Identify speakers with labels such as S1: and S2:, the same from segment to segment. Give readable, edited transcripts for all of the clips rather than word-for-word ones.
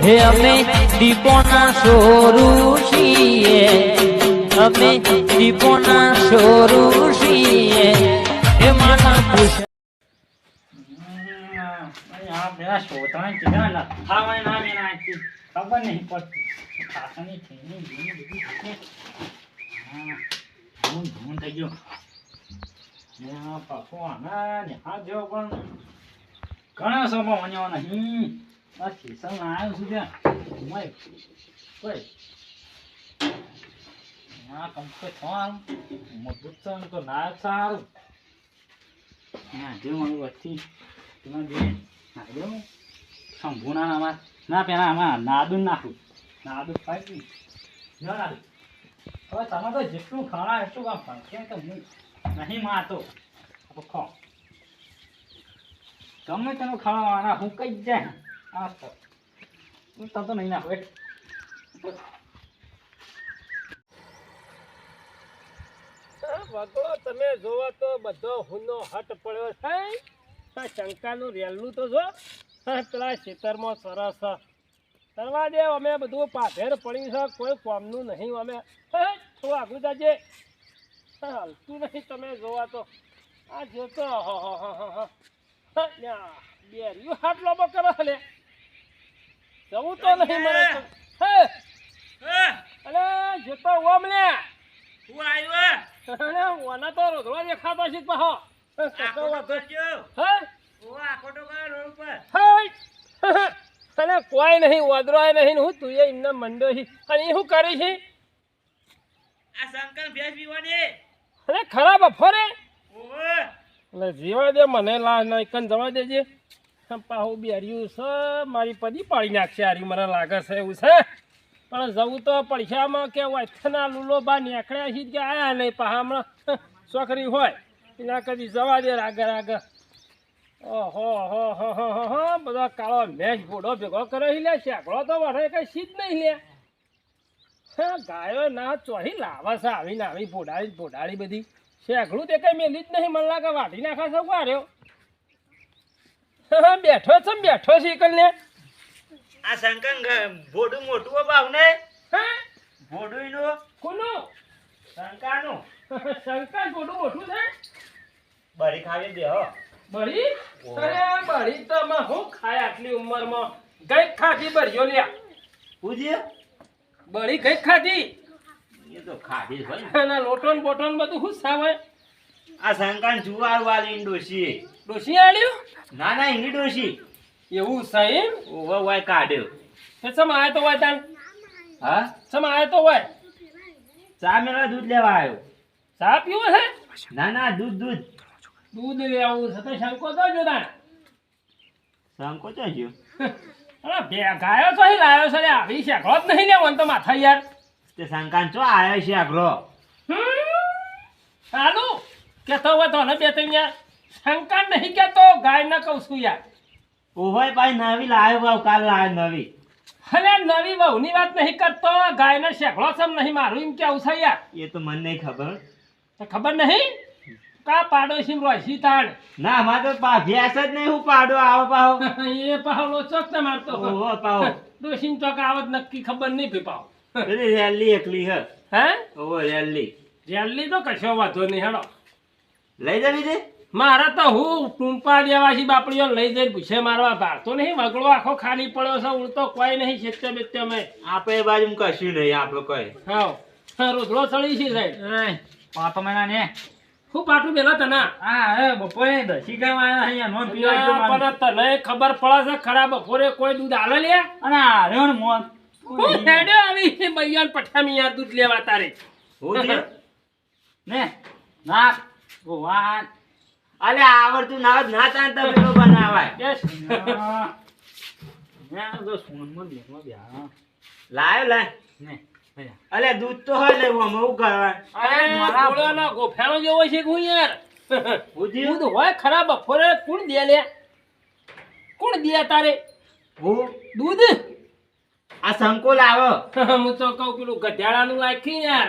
S1: હે અમે દીપોના સોરું છીએ, અમે દીપોના સોરું છીએ. હે માતા પૂછ
S2: પેલા સોતરા ચીડા લખાવાય ના મેના ખબર નહીં પડતી. ખાસાની થેલી બધી ધૂન થઈ ગયો. પાછો આના આ જેવો પણ ઘણા સમય વણ્યો નહીં. આ ખિસ્સામાં આવ્યો છું ત્યાં કોઈ ના કંપે થવાનું મોટું તો ના સારું ના જે મારું વચ્ચે તમારે જે નાખ્યું સંભૂના અમારે ના પેલા આમાં નાદું નાખું નાદું ફાટી ના નાખું. હવે તમે તો જેટલું ખાણા એટલું કામ ફંકે તો હું નહીં મારતો ખો ગમે તેનું ખાવાના હું કઈ જ જાય હા તમે તો નહીં નાખો
S3: ભગો તમે જોવો તો બધો હુનો હટ પડ્યો છે. શંકાનું રેલનું તો જો પેલા ખેતરમાં સરસ કરવા દે. અમે બધું પાધેર પડ્યું છે, કોઈ કોમનું નહીં. અમે થોડું આગું જાજે હાલતું નહીં. તમે જોવા તો આ જોતો બેરિયું હાથ લોબો કરો લે જવું તો નહીં મને અરે જોતો ઓમ લે
S2: હું આવ્યો
S3: ઓના તો રોધવા દેખાતો છે પાહો અને કોઈ નહીં ઓદરોય નહીં. હું તું એમને મંડો છે અને એ શું કરી છે
S2: આ શંકર ભેંસ પીવાની
S3: અરે ખરાબ બફોરે એટલે જીવા દે મને કન જવા દેજે. પાહુ બેર્યું છે મારી પદી પાડી નાખશે હારી મને લાગે છે એવું છે. પણ જવું તો પૈસામાં કે વાથના લૂલો બા નીકળ્યા છે કે આયા નહીં પાહા હમણાં છોકરી હોય એના કદી જવા દે આગળ આગળ. ઓહો હો હો હો હો હો બધો કાળો મેચ ફોડો ભેગો કરે લે શેકડો તો વઢે કઈ સીધ નહીં લે. હા ગાયો ના ચોહી લાવે છે આવીને આવી ફોડાડી બધી શેકડું તે કઈ મેલી જ નહીં. મને લાગે વાઢી નાખા છે વાર્યો બેઠો છે કલ ને
S2: આ શંકર ભોડું મોટું ભાવ ને ભોડું નું
S3: કોનું
S2: શંકાનું
S3: શંકર ગોડું મોટું છે.
S2: બળી ખાવી દે હો
S3: બળી અરે બળી તો માં હું ખાય આટલી ઉંમરમાં ગઈ ખાધી બળ્યો લ્યા
S2: પૂજ્ય
S3: બળી ગઈ ખાધી
S2: એ તો ખાધી હોય
S3: એના લોટોન બોટોન બધું શું સાવે.
S2: આ શંકર જુવાર વાળી ડોશી
S3: ડોસી આલ્યું
S2: ના ના એની ડોશી
S3: એવું સાહેબ
S2: ઓવા વાય કાઢ્યો
S3: તે સમ આય તો હોય તાન
S2: હા
S3: સમ આય તો હોય
S2: ચા મેળા દૂધ લેવા આવ્યો.
S3: ચા પીવો હે
S2: ના ના દૂધ
S3: દૂધ લેવું છે તો શંકો તો જો તાન
S2: શંકો તો ગયો
S3: અરે બે ગાયો તો અહીં લાયો છે આવી શેકડો જ નહીં લેવો તો માથા યાર.
S2: તે શંકાન ચો આવ્યો છે આગલો
S3: ચાલુ કેતો હોય તો બે ત્રણ યાર શંકા નહીં કેતો ગાય ના કહું છું યાર.
S2: ઓહોય ભાઈ નવી લાવ્યો ભાવ કાલ લાવ્યો નવી.
S3: અરે નવી વહુની વાત નહીં કરતો ગાયનો શેકડો સમ નહીં મારું એમ કેવું છે યાર.
S2: એ તો મને નહીં ખબર.
S3: તો ખબર નહીં કા પાડોશી રોશી તાણ
S2: ના અમારે તો ભેંસ જ નહીં હું પાડો આવો પાહો
S3: એ પાહલો ચોક ને મારતો
S2: ઓહો પાહો
S3: ડોશી ચોક આવત નક્કી ખબર નહીં પીપાવ
S2: પેલી રેલી એકલી હે
S3: હે
S2: ઓહો રેલી
S3: જેલની તો કશો વાંધો નહીં હેડો
S2: લઈ જવી દે.
S3: મારા તો હું ટૂંપા દેવાથી બાપડીઓ લઈ જઈને પૂછે મારવા ભારતો નહીં વગડો આખો ખાલી પડ્યો છે ઉડતો કોઈ નહીં છેતે બેતે અમે
S2: આપણે બાજુ કશું નહીં આપણે કોઈ
S3: હા રોધડો ચડી છે સાહેબ
S2: 5 મહિના ને
S3: હું પાટું બેલા તને
S2: હા હે બપોરે 10 ગામ આયા અહીંયા નોન પીવા
S3: પણ તને ખબર પડે છે ખરા બપોરે કોઈ દૂધ આલે લે
S2: અને આર્યો ને મોન
S3: હું હેડે આવી બૈયાન પઠામી યાર દૂધ લેવા તારે
S2: હોતી ને ના ભગવાન અલે આવડતું ના તાન તો પેલો બનાવાય
S3: બેસ
S2: મેં તો સોનમાં બેસમાં બેહા લાયો લે ને અલે દૂધ તો હોય ને હું કરવા
S3: અરે મારા ગોળાનો ગોફેણો જેવો છે હું યાર દૂધ હોય ખરા બપોરે કોણ દે લે કોણ દે તારે
S2: હું
S3: દૂધ
S2: આ સંકો લાવો
S3: હું તો કહું પેલું ગધેડાનું રાખી યાર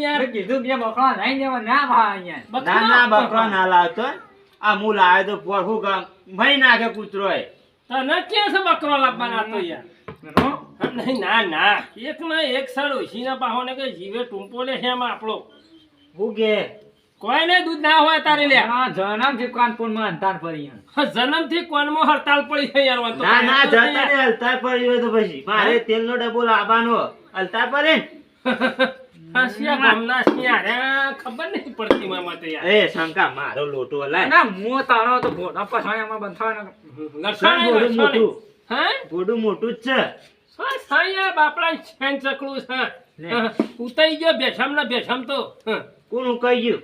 S3: યાર
S2: કીધું કે બકરા નહીં દેવા ના ભાઈ ના બકરા ના લાવતો આ હું લાવ્યો તો હું ભાઈ નાખે કૂતરો
S3: તને ક્યાં છે બકરો લાવવાના તો યાર નહીં ના ના એક ના એક સાલ ઓછીના પાહોને કે જીવે ટૂંપો લે છે એમાં આપણો
S2: હું કે
S3: કોઈ ને દૂધ ના હોય તારે લે
S2: જન્મથી કાનપુરમાં અંતાર પડી
S3: જન્મથી કોનમાં હડતાલ પડી છે યાર વાંધો
S4: ના ના
S3: કાંઈ
S4: જતા ને હલતા પડી હોય તો પછી મારે તેલનો ડબ્બો લાવવાનો હલતા પડે ને
S3: હસિયા ગામના શિયા રે ખબર નહીં પડતી મામા તો યાર
S4: એ શંકા મારો લોટો હલાય
S2: ના હું તારો તો ભોળા પછાણ્યામાં બંધાવાનો
S3: લક્ષણ
S4: ઘોડું મોટું
S3: હે
S4: ઘોડું મોટું જ છે
S3: સાયા બાપડા છેન ચકલું છે ઉતાઈ ગયો બેઠામ ના બેઠામ તો
S4: કોનું કહી ગયું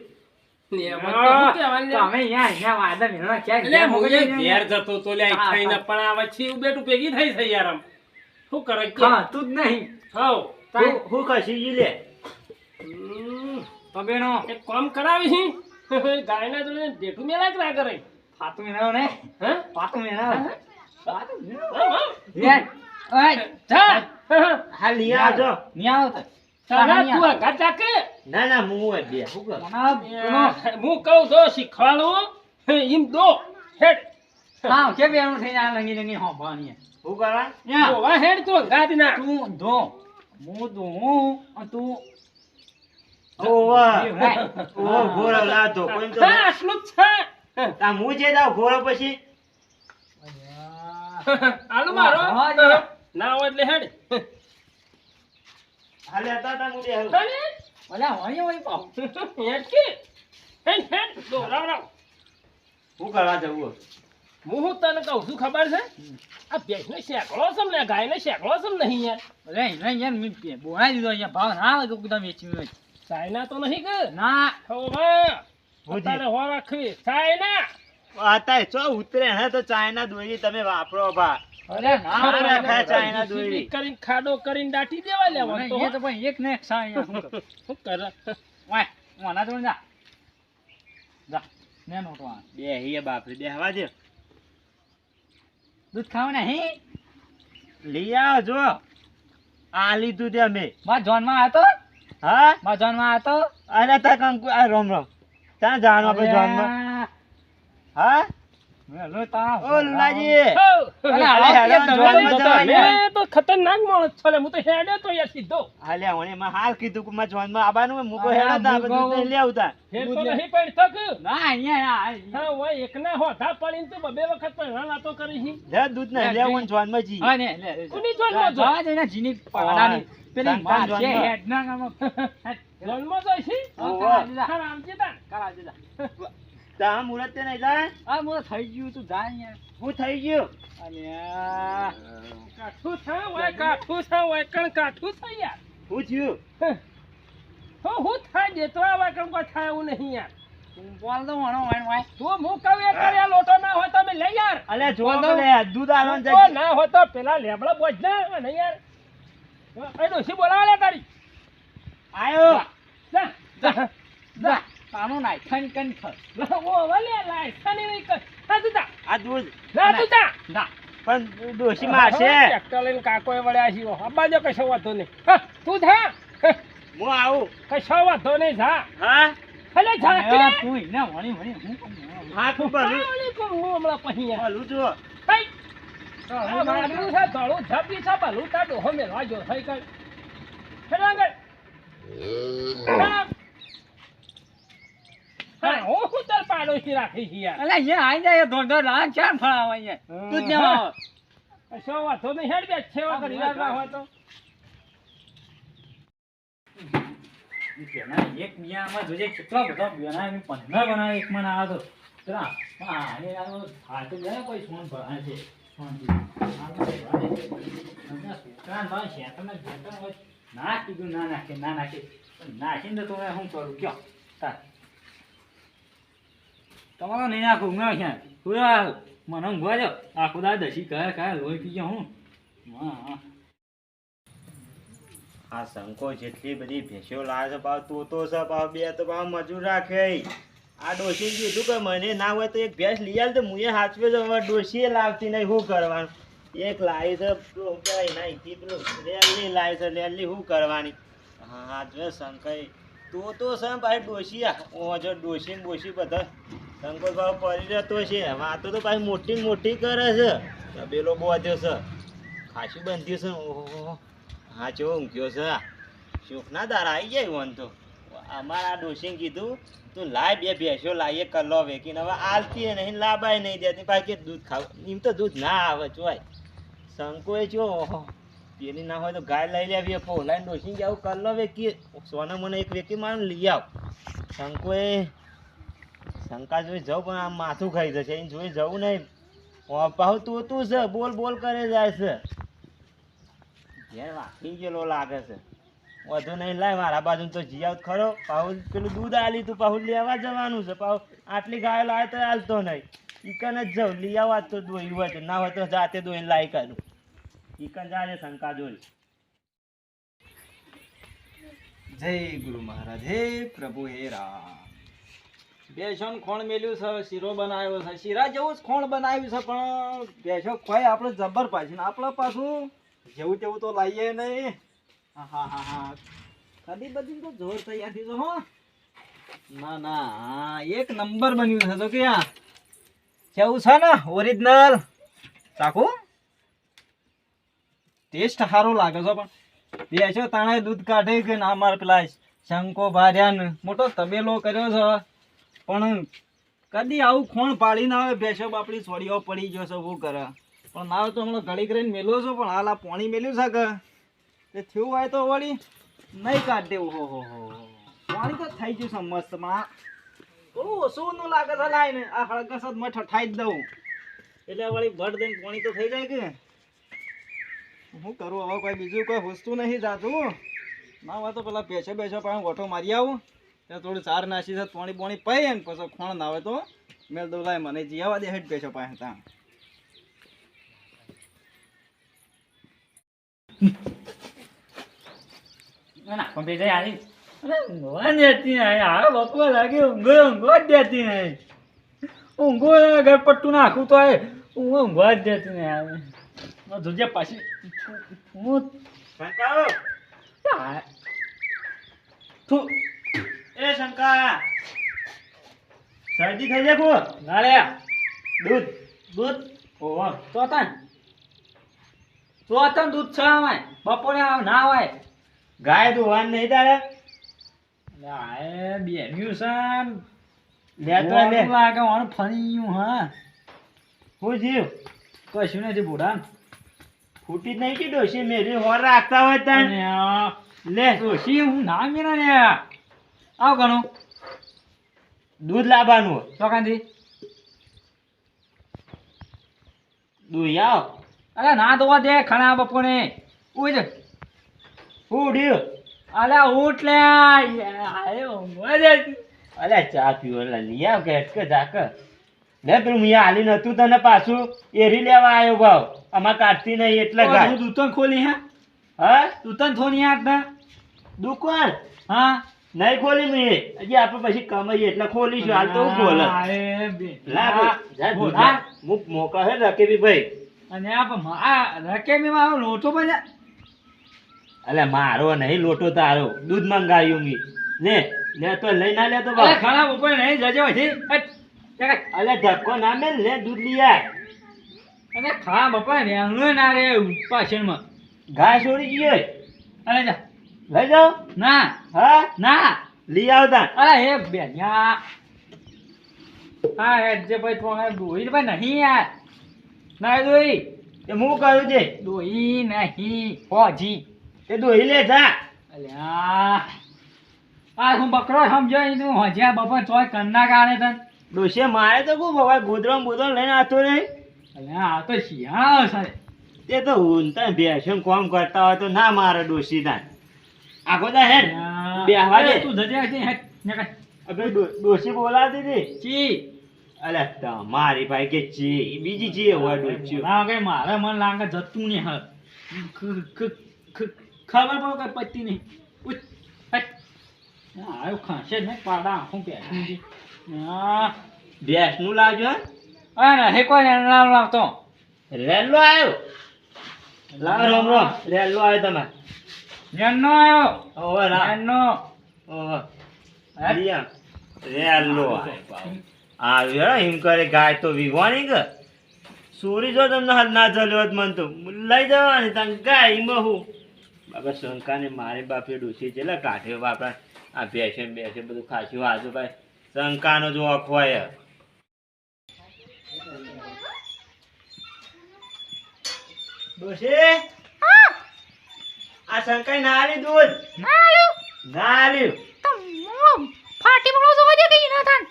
S3: ને એમાં તો શું કહેવાનું લે?
S2: તમે અહીંયા વાદા મેળવા ક્યાં
S3: એટલે હું એ
S2: ગયા?
S3: ઘેર જતો તો લે
S2: હા,
S3: ખાઈને
S2: હા.
S3: પણ આ વચ્ચે એવું બેઠું ભેગી થઈ છે યાર આમ શું કરે કે
S2: હા તું જ નહીં
S3: હાઉ
S4: હું ખસી ગયું લે
S2: તબેનો
S3: એક કામ કરાવી છે ગાયના જોડે ડેટું મેલા જ રા કરે
S2: પાતું મેળવો ને
S3: હે
S2: પાતું મેળવો પાતું મેળવો
S3: હા,
S2: લે ઓય
S3: જા
S4: હા લઈ આવજો
S2: ની આવો તો
S3: તારા તું આ ઘાટા કે
S4: ના ના હું જ બે શું કર
S3: હું કહું તો શીખવાડું એમ દો હેડ
S2: હા કે બેનું થઈને આ લંગી લંગી હોંભાની
S4: શું કરવા
S2: યા
S3: દોવા હેડ તો ગાદી ના
S2: તું ધો હું ધોઉં અને તું
S4: ઓવા
S2: રાય.
S4: ઓ ઘોડો લાવતો કોઈ તો
S3: હા આટલું જ છે
S4: આ હું જે દાવ ઘોડો પછી
S3: આલુ મારો
S2: હા, જા.
S3: ના હોય એટલે હેડ
S4: હાલે હતા તા હું બે હાલ.
S3: ચાલે.
S2: ઓલા વળી વળી પાવ
S3: હેડ કે હેડ હેડ દો રાવ રાવ
S4: શું કરવા જવું
S3: હું તને કહું છું ખબર છે આ ભેંસને શેકડો છે ને ગાયને શેકડો છે ને નહીં યાર
S2: અરે નહીં યાર મેં બોલાવી દીધો અહીંયા ભાવ ના લાગે કુદા વેચી મેં
S3: ચાઇના તો નહીં કે
S2: ના
S3: હવે
S4: હોજી.
S3: તારે હો રાખવી ચાઇના
S4: અત્યારે ચો ઉતરે હે તો ચાઇના દોરી તમે વાપરો ભા
S2: અરે ના
S4: ના,
S2: ના,
S4: ના, ચાઇના દોરી.
S3: કરીને ખાડો કરીને દાટી દેવા લેવા તો
S2: એ તો ભાઈ એક ને એક સાઈ શું કરું?
S3: શું કરે
S2: વાય વાના જોડે જા જા ને નોટો આ
S4: બે હે બાપરે બેહવા દે
S2: દૂધ ખાવાના હે
S4: લઈ આવજો આ લીધું તે અમે
S2: મા જોન માં આતો
S4: હા
S2: મા જોન માં આતો
S4: અરે તા કંકુ આ રોમ રોમ ત્યાં જવાનું આપણે જોનમાં હા
S2: લો તા
S4: ઓ લુલાજી
S2: અરે
S4: અરે હેડો જોનમાં જવાનું.
S3: તો ખતરનાક માણસ છે લે. હું તો હેડ્યો તો યાર સીધો
S4: હાલે મને એમાં હાલ કીધું કે માં જોનમાં આવવાનું હોય મૂકો હેડા તા
S2: મૂકો.
S4: બધું લઈ આવતા
S3: હેડ તો નહીં પડી તક
S2: ના અહીંયા
S3: હા હોય એકના હોઠા પડીને તો બે વખત પણ વાતો કરી છે
S4: લે દૂધ ને લેવું જોનમાં જી
S2: હા ને લે
S3: કોની જોનમાં જો?
S2: જવા દે ને જીની પાડાની પેલી
S4: શંકર
S2: માં છે
S4: જોનમાં.
S2: હેડ ના ગામમાં
S3: જન્મ જાય છે હા, રામજી તા.
S2: કરા દીધા
S4: તા મુરત તે નહીં જાય
S2: આ મોર થઈ ગયું તું જા અહીંયા
S4: હું થઈ ગયું
S2: અલ્યા
S3: કાઠું છે હોય કાઠું છે હોય કણ કાઠું છે યાર
S4: હું થયું
S3: હું થાય દેતો આ વાકણ કોઈ થાય એવું નહીં યાર
S2: તું બોલ તો વણો વણ વાય
S3: તું હું કહું એ કર્યા લોટો ના હોય તમે લઈ યાર
S4: અલે જો લે દૂધ આલવાનું
S3: તો
S4: જાય
S3: ના હોય તો પેલા લેબડા બોજ ના નહીં યાર એ ડોશી બોલાવા લે તારી
S4: આયો
S3: જા જા
S2: જા તાનો નાય ખન કન ખર
S3: ઓ વલે લાય સની નહીં કર હા તું જા
S4: આ દૂધ
S3: જા તું જા
S2: ના
S4: પણ ડોશી મારશે
S3: ટ્રેક્ટર લઈને કાકો એ વળ્યા છીએ અબ્બાજો કશો વાંધો નહીં હા, તું જા
S4: હું આવું
S3: કશો વાંધો નહીં જા
S4: હા
S3: ભલે જા કે
S2: અલ્યા તું ને વણી વણી હું કરું?
S4: હાથ ઉપર
S3: હું હમણાં પછી યાર
S4: ભલું જો
S3: હઈ આ મારું છે ધોળું ઝપી છે ભલું તાર ડોહો મેલવા જો થઈ કર હેલો આગળ હા હું તાર પાડોશી રાખી છે યાર
S2: અલ્યા અહીંયા આઈ જાય ધોર ધોર લાન ચાર ફળાવ અહીંયા તું જ ને આવ
S3: કશો વાંધો નહીં હેડ બે છેવા કરી ના હોય તો
S2: પેલા એક મિયામાં જોજે કેટલા બધા બનાવી 15 બનાવી એક મને આ તો જરા હા એ આ હાથ જાય કોઈ સોન ભરાય છે સોનથી ના કીધું ના નાખે ના નાખે પણ નાખીને તો હવે શું કરું કયો તાર તમારો નહીં નાખું ઊંઘા ક્યાં પૂરા મને ઊંઘવા જાઓ આખો દા દસી કયા લોહી પી ગયો હું હા હા
S4: આ શંકો જેટલી બધી ભેંસો લાવે છે ભાવ તો છે ભાવ બે તો ભાવ મજૂર રાખે આ ડોશી કીધું કે મને ના હોય તો એક ભેંસ લઈ આલ તો મુએ હાચવે તો હવે ડોશીએ લાવતી નહીં શું કરવાનું એક લાવી છે પેલું કહેવાય ના અહીંથી પેલું રેલી લાવી છે રેલી શું કરવાની હા હાચવે શંકાઈ તો છે ભાઈ ડોશી ઓ જો ડોશી ને બોશી બધા શંકો ભાવ પડી રહેતો છે વાતો તો ભાઈ મોટી ને મોટી કરે છે તબેલો બોધ્યો છે ખાસી બંધ્યું છે ઓહો હા ચો ઊંઘ્યો છે સુખના દારા આવી જાય વન તો અમારા ડોશીને કીધું તું લાય બે ભેંસો લાવીએ કલ્લો વેકીને હવે આલતી નહીં લાબાય નહીં દેતી પાછી દૂધ ખાવ એમ તો દૂધ ના આવે ચોય શંકોએ જો પેલી ના હોય તો ગાય લઈ લેવી પોલાઈને ડોશીને કે આવું કલ્લો વેકી સોના મને એક વેકી મારું લઈ આવ શંકોએ શંકા જોઈ જવું પણ આમ માથું ખાઈ જશે એને જોઈ જવું નહીં પાહુ તું છે બોલ બોલ કરે જાય છે ઘેર વાંકી ગયેલો લાગે છે વધુ નહીં લાય મારા બાજુ તો જીયાવ ખરો પાહુ પેલું દૂધ આલી તું પાહુ લેવા જવાનું છે પાહુ આટલી ગાયો લાવે તો હાલતો નહીં ઈકન જ જાઉં લઈ આવવા તો દોઈ હોય તો ના હોય તો જાતે દોઈને લાઈ કરું ઈકન જાજે શંકા જોઈ
S5: જય ગુરુ મહારાજ હે પ્રભુ હે રામ બેસન ખોણ મેલ્યું છે શીરો બનાવ્યો છે શીરા જેવું જ ખોણ બનાવ્યું છે પણ બેસો ખોય આપણે જબર પાછી ને આપણે પાછું જેવું તેવું તો લાવીએ નહીં હા હા હા હા કદી બધી તો જોર તૈયાર થઈ તો હો ના ના હા એક નંબર બન્યું છે તો કે આ કેવું છે ને ઓરિજિનલ ચાખું ટેસ્ટ સારો લાગે છે પણ બેસો તાણે દૂધ કાઢે કે ના માર પેલા શંકો ભાર્યા મોટો તબેલો કર્યો છે પણ કદી આવું ખોણ પાડી ના આવે ભેંસો બાપડી છોડીઓ પડી ગયો છે શું કરે પણ ના તો હમણાં ઘડી કરીને મેલ્યો છો પણ હાલ આ પાણી મેલ્યું છે કે તે થયું હોય તો વળી નહીં કાઢ દેવું હો પાણી તો થઈ ગયું છે મસ્ત માં ઓછું નું લાગે છે લાઈને આ હળગસ જ મેં ઠઠાઈ જ દઉં એટલે વળી ભટ દઈને પાણી તો થઈ જાય કે શું કરું હવે કોઈ બીજું કોઈ વસ્તુ નહીં જાતું ના હોય તો પેલા ભેંસો પાસે ઓટો મારી આવું ત્યાં થોડું ચાર નાસી છે પાણી પાણી પાઈ ને પછી ખોણ ના આવે તો મેલ દઉં લાય મને જીવા દે હેઠ ભેંસો પાસે ત્યાં
S2: ના પણ બે જાય આવી અરે ઊંઘવા દેતી નહીં હારો બપોર લાગે ઊંઘવા જ દેતી નહીં ઊંઘો ગરપટ્ટું નાખું તો ઊંઘવા જ દેતી નહીં આવે જોજે પાછી હું
S4: શંકા
S2: તું
S4: એ શંકા શરદી થઈ જાય કો
S2: ના લે
S4: દૂધ
S2: દૂધ ઓહો ચોતન દૂધ છે અમાય બપોરે ના હોય
S4: ગાય દુવાન નહીં તારે
S2: બેન્યું છે
S4: લેતો લે
S2: લાગે ઓણ ફરી હા
S4: હું જીવ
S2: કશું નથી બુડા
S4: ફૂટી જ નહીં કે ડોશી મેરી હોર રાખતા હોય તને લે
S2: ડોશી હું ના મેરા ને આવ ઘણું
S4: દૂધ લાવવાનું
S2: ચોકાંથી
S4: દૂધ આવ
S2: અરે ના ધોવા દે ખણા બપોરે ઉજ
S4: ઉડ્યું
S2: અલે ઉઠ લે
S4: અલે ચા પીવો એટલે લઈ આવ કે અટકે જાક લે પેલું મેં હાલી નતું તને પાછું એરી લેવા આવ્યો ભાવ આમાં કાઢતી નહીં એટલે ગાય
S2: હું દૂતન ખોલી
S4: હા
S2: દૂતન થોની આટ ના
S4: દુકાન
S2: હા
S4: નહીં ખોલી મેં હજી આપણે પછી કમાઈએ એટલે ખોલીશું હાલ તો હું ખોલ લા જા દૂધ લા. મુક મોકા હે રકેબી ભાઈ
S2: અને આ રકેમી માં લોટો બજા
S4: અલે મારો નહીં લોટો તારો દૂધ મંગાવ્યું મી લે લે તો લઈ ના લે તો
S2: અરે
S4: બાપ
S2: ખણા બપોરે નહીં જજે હોય
S4: અલે ધક્કો ના મેલ લે દૂધ લઈ આય
S2: અને ખણા બપોરે ને ના રે પાછળમાં
S4: ગાય છોડી ગઈ
S2: અરે જા
S4: લઈ જાઓ
S2: ના
S4: હા
S2: ના
S4: લઈ આવતા
S2: અરે હે બેન્યા હા હે જે ભાઈ તો દોઈ ભાઈ નહીં યાર ના દોઈ
S4: એ હું કરું છે
S2: દોઈ નહીં હોજી
S4: એ દોહી લે જા
S2: અલ્યા આ હું બકરો સમજો તું હજ્યા બપોર ચોય કન્ના કાઢે તન
S4: ડોશે મારે તો ખૂબ હવે ગોદરો બોદરો લઈને આવતો નહીં
S2: અલ્યા આ તો શિયાળો છે
S4: તે તો ઊંધા ભેંસો કોમ કરતા હોય તો ના મારે ડોશી તાન આખો દા હેડ બેહવા દે.
S2: તું જજે હજી હેટ નકર
S4: અબે ડોશી બોલાવતી હતી
S2: ચી
S4: અલે તમારી ભાઈ કે ચી બીજી ચી હોય ડોશી
S2: ના કે મારે મન લાગે જતું નહીં હર ખબર પડો કે પત્તી નહીં ઉઠ હટ આયો ખાશે ને પાડા આખું પહેરી છે હા
S4: ભેંસનું લાવજો હે?
S2: અરે હે કોઈ નામ લાવતો
S4: રેલો આવ્યો લાવ રોમ રોમ રેલો આવ્યો તમે
S2: નેનો આયો
S4: ઓવે રા
S2: નેનો
S4: ઓવે લિયા રેલો આવ્યો એમ કરે ગાય તો વિગવાની કે સોરી જો તમને હાલ ના ચાલ્યો હોત મન તો લઈ જવાની તને ગાયમાં હું બાબા શંકાને મારી બાપે ડોસી જેલા કાઢ્યો બાપા આ ભેંસે ને બેસે બધું ખાસ્યું આજુ ભાઈ શંકાનો જો અખવાય ડોસી આ શંકાઈ ના આલી દૂધ ના આલ્યું
S6: ફાટી પડો જોવા દે કઈ ના થાન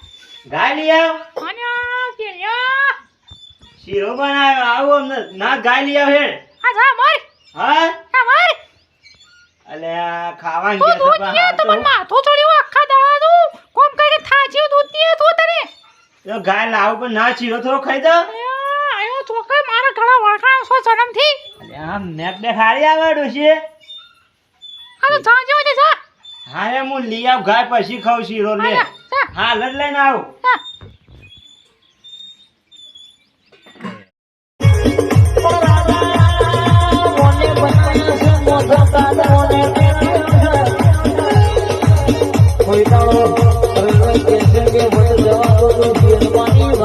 S4: ગાય લઈ આવ
S6: અને કેરિયા
S4: શીરો બનાવ્યો આવો અમને ના ગાય લઈ આવ હેડ
S6: આ જા મર
S4: હા
S6: આ મર
S4: અલે આ ખાવા
S6: તું
S4: ગયા
S6: દૂધ ને તો મન માથું ચડ્યું આખા દાડા તું કોમ કરીને થાચ્યું દૂધ ને તું તને
S4: તો ગાય લાવ પણ ના શીરો થોડો ખાઈ દો
S6: આયો છોકરા મારા ઘણા વાટણા સો જન્મથી
S4: અલે આમ નેક બે ખારી આવે ડોશી
S6: આ તો જા જો દે જા
S4: હા એ હું લઈ આવ ગાય પછી ખાવ શીરો લે
S6: જા
S4: હા લડ લઈને આવ
S6: જા
S1: મોને બનાવ્યા છે મોઢા કાઢ મોને કોઈ દાડો હવે કેસે કે બધું જવા દો તો